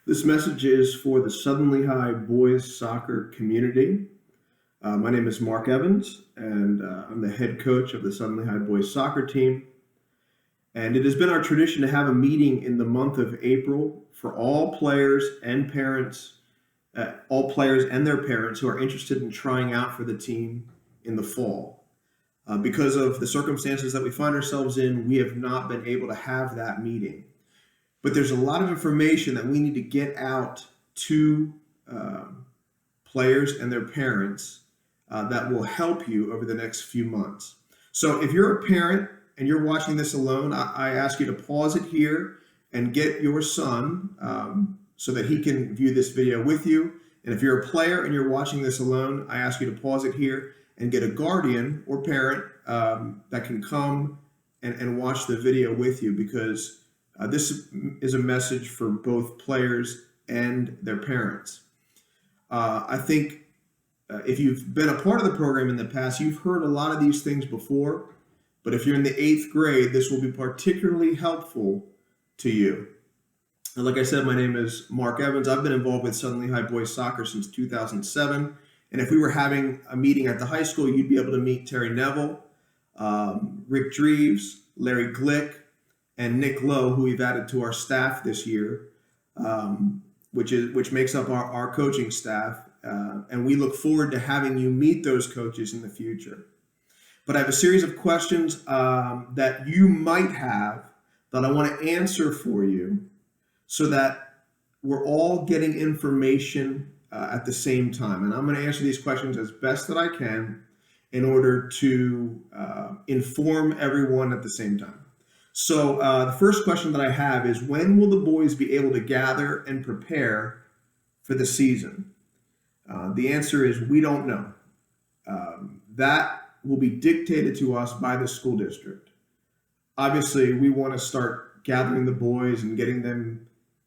This message is for the Southern Lehigh boys soccer community. My name is Mark Evans, and I'm the head coach of the Southern Lehigh boys soccer team. And it has been our tradition to have a meeting in the month of April for all players and parents, all players and their parents who are interested in trying out for the team in the fall. Because of the circumstances that we find ourselves in, we have not been able to have that meeting. But there's a lot of information that we need to get out to players and their parents that will help you over the next few months. So if you're a parent and you're watching this alone, I ask you to pause it here and get your son so that he can view this video with you. And if you're a player and you're watching this alone, I ask you to pause it here and get a guardian or parent that can come and watch the video with you, because this is a message for both players and their parents. I think if you've been a part of the program in the past, you've heard a lot of these things before, but if you're in the 8th grade, this will be particularly helpful to you. And like I said, my name is Mark Evans. I've been involved with Southern Lehigh boys soccer since 2007. And if we were having a meeting at the high school, you'd be able to meet Terry Neville, Rick Dreves, Larry Glick, and Nick Lowe, who we've added to our staff this year, which makes up our coaching staff. And we look forward to having you meet those coaches in the future. But I have a series of questions that you might have that I want to answer for you so that we're all getting information at the same time. And I'm going to answer these questions as best that I can in order to inform everyone at the same time. So the first question that I have is, when will the boys be able to gather and prepare for the season? The answer is, we don't know. That will be dictated to us by the school district. Obviously, we want to start gathering the boys and getting them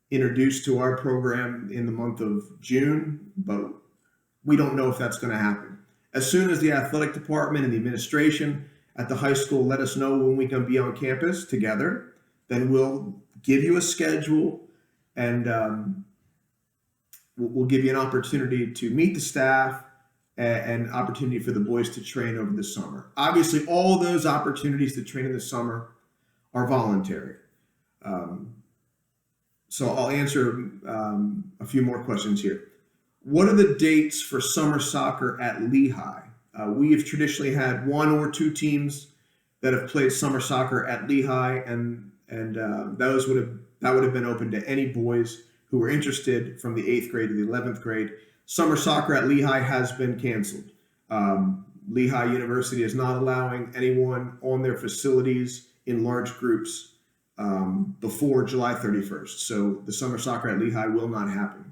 introduced to our program in the month of June, but we don't know if that's going to happen. As soon as the athletic department and the administration at the high school let us know when we can be on campus together, then we'll give you a schedule and we'll give you an opportunity to meet the staff and opportunity for the boys to train over the summer. Obviously, all those opportunities to train in the summer are voluntary. So I'll answer a few more questions here. What are the dates for summer soccer at Lehigh? We have traditionally had 1 or 2 teams that have played summer soccer at Lehigh, and that would have been open to any boys who were interested from the 8th grade to the 11th grade. Summer soccer at Lehigh has been canceled. Lehigh University is not allowing anyone on their facilities in large groups before July 31st. So the summer soccer at Lehigh will not happen.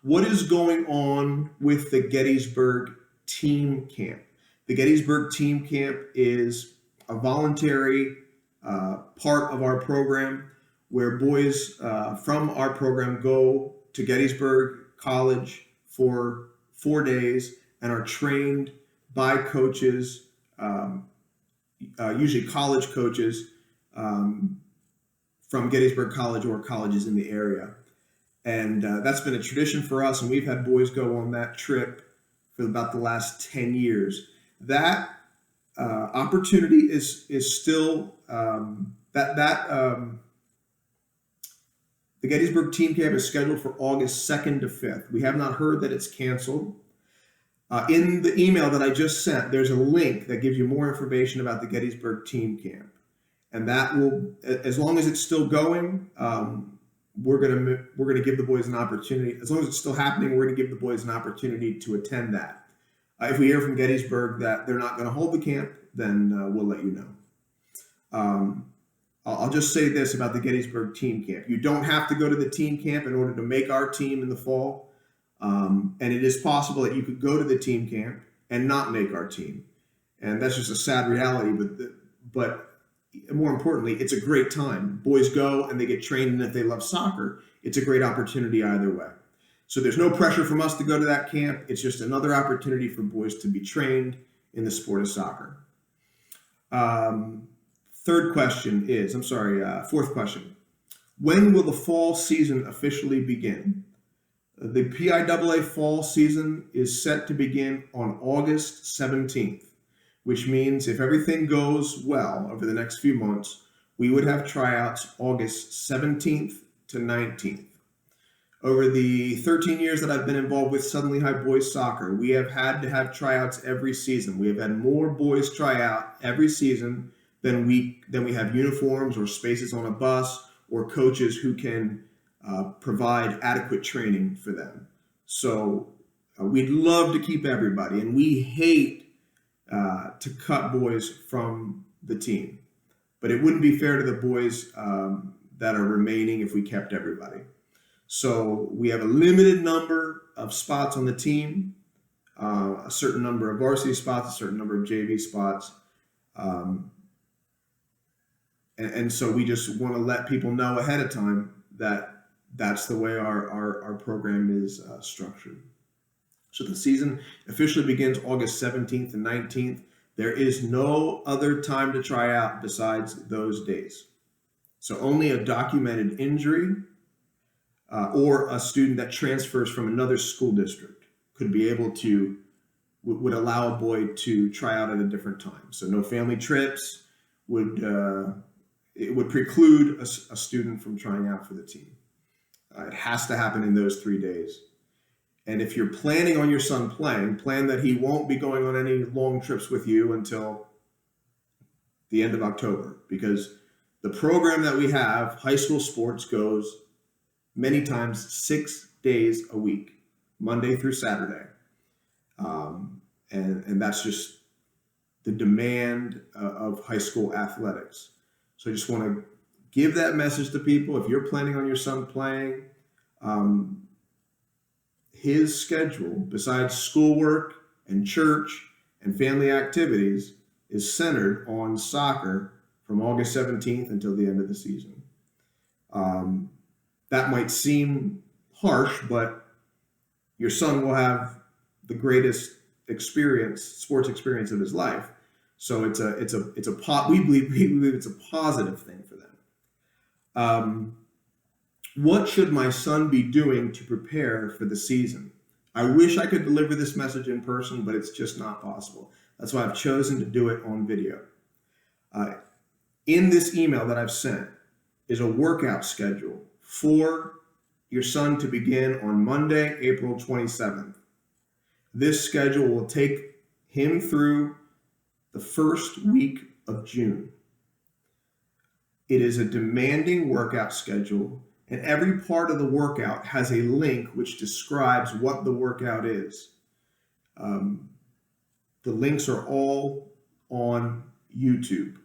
What is going on with the Gettysburg Team Camp? The Gettysburg Team Camp is a voluntary part of our program where boys from our program go to Gettysburg College for 4 days and are trained by coaches, usually college coaches from Gettysburg College or colleges in the area. And that's been a tradition for us, and we've had boys go on that trip for about the last 10 years. That opportunity is still the Gettysburg Team Camp is scheduled for August 2nd to 5th. We have not heard that it's canceled. In the email that I just sent, there's a link that gives you more information about the Gettysburg Team Camp. And that will, as long as it's still going, we're gonna give the boys an opportunity. As long as it's still happening, we're gonna give the boys an opportunity to attend that. If we hear from Gettysburg that they're not gonna hold the camp, then we'll let you know. I'll just say this about the Gettysburg Team Camp. You don't have to go to the team camp in order to make our team in the fall. And it is possible that you could go to the team camp and not make our team. And that's just a sad reality. But more importantly, it's a great time. Boys go and they get trained, and if they love soccer, it's a great opportunity either way. So there's no pressure from us to go to that camp. It's just another opportunity for boys to be trained in the sport of soccer. Fourth question. When will the fall season officially begin? The PIAA fall season is set to begin on August 17th, which means if everything goes well over the next few months, we would have tryouts August 17th to 19th. Over the 13 years that I've been involved with Southern Lehigh boys soccer, we have had to have tryouts every season. We have had more boys try out every season than we have uniforms or spaces on a bus or coaches who can provide adequate training for them. So we'd love to keep everybody, and we hate to cut boys from the team. But it wouldn't be fair to the boys that are remaining if we kept everybody. So we have a limited number of spots on the team, a certain number of varsity spots, a certain number of JV spots. And so we just want to let people know ahead of time that that's the way our program is structured. So the season officially begins August 17th and 19th. There is no other time to try out besides those days. So only a documented injury or a student that transfers from another school district could be able to, would allow a boy to try out at a different time. So no family trips it would preclude a student from trying out for the team. It has to happen in those 3 days. And if you're planning on your son playing, plan that he won't be going on any long trips with you until the end of October, because the program that we have, high school sports, goes many times 6 days a week, Monday through Saturday. And that's just the demand of high school athletics. So I just want to give that message to people. If you're planning on your son playing, his schedule, besides schoolwork and church and family activities, is centered on soccer from August 17th until the end of the season. That might seem harsh, but your son will have the greatest sports experience of his life. So we believe it's a positive thing for them. What should my son be doing to prepare for the season? I wish I could deliver this message in person, but it's just not possible. That's why I've chosen to do it on video. In this email that I've sent is a workout schedule for your son to begin on Monday, April 27th. This schedule will take him through the first week of June. It is a demanding workout schedule, and every part of the workout has a link which describes what the workout is. The links are all on YouTube.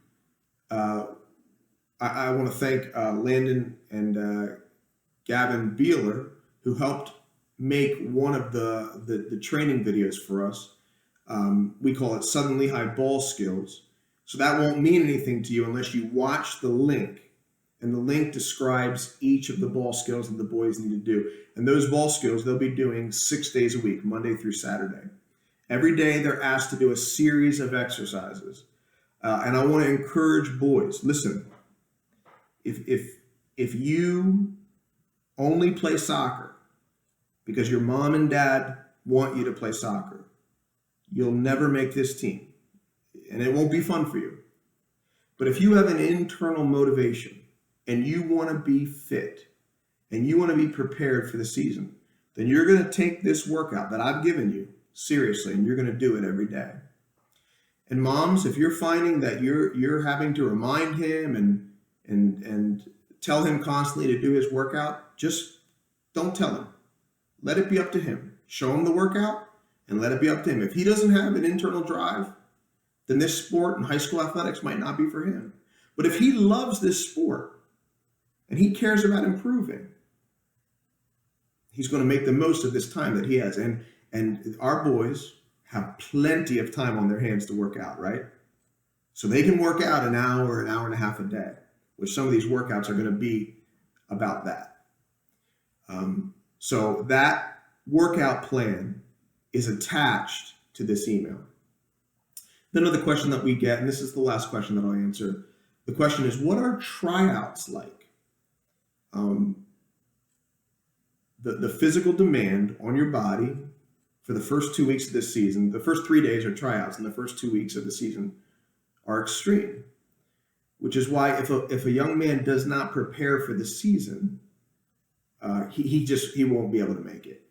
I want to thank Landon and Gavin Beeler, who helped make one of the training videos for us. We call it Southern Lehigh Ball Skills. So that won't mean anything to you unless you watch the link. And the link describes each of the ball skills that the boys need to do. And those ball skills, they'll be doing 6 days a week, Monday through Saturday. Every day they're asked to do a series of exercises. And I want to encourage boys, listen, if you only play soccer because your mom and dad want you to play soccer, you'll never make this team. And it won't be fun for you. But if you have an internal motivation and you want to be fit and you want to be prepared for the season, then you're going to take this workout that I've given you seriously, and you're going to do it every day. And moms, if you're finding that you're having to remind him and tell him constantly to do his workout, just don't tell him. Let it be up to him. Show him the workout and let it be up to him. If he doesn't have an internal drive, then this sport and high school athletics might not be for him. But if he loves this sport and he cares about improving, he's going to make the most of this time that he has. And our boys have plenty of time on their hands to work out, right? So they can work out an hour and a half a day, which some of these workouts are going to be about that. So that workout plan is attached to this email. Then another question that we get, and this is the last question that I'll answer. The question is, what are tryouts like? um, the physical demand on your body for the first 2 weeks of this season, the first 3 days are tryouts, and the first 2 weeks of the season are extreme. Which is why if a young man does not prepare for the season, he won't be able to make it.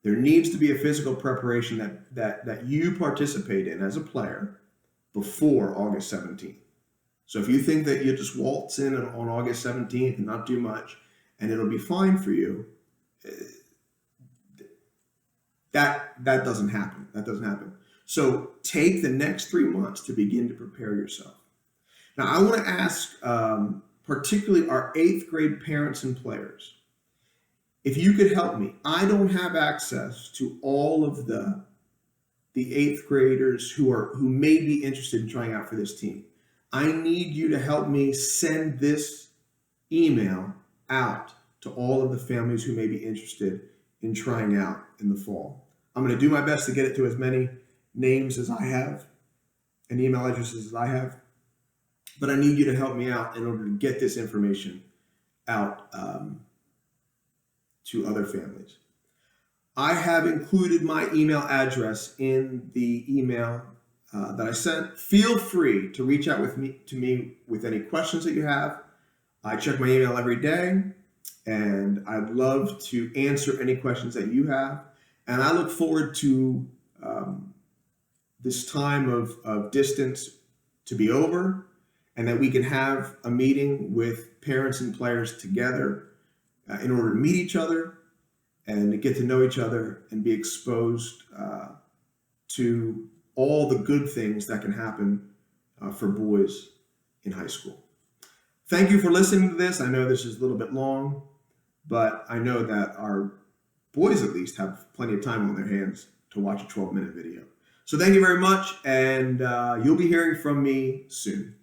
There needs to be a physical preparation that you participate in as a player before August 17th. So if you think that you just waltz in on August 17th and not do much, and it'll be fine for you, that doesn't happen. That doesn't happen. So take the next 3 months to begin to prepare yourself. Now, I want to ask particularly our 8th grade parents and players, if you could help me. I don't have access to all of the 8th graders who may be interested in trying out for this team. I need you to help me send this email out to all of the families who may be interested in trying out in the fall. I'm going to do my best to get it to as many names as I have and email addresses as I have, but I need you to help me out in order to get this information out to other families. I have included my email address in the email that I sent. Feel free to reach out to me with any questions that you have. I check my email every day, and I'd love to answer any questions that you have. And I look forward to this time of distance to be over, and that we can have a meeting with parents and players together in order to meet each other and to get to know each other and be exposed to all the good things that can happen for boys in high school. Thank you for listening to this. I know this is a little bit long, but I know that our boys at least have plenty of time on their hands to watch a 12-minute video. So thank you very much, and you'll be hearing from me soon.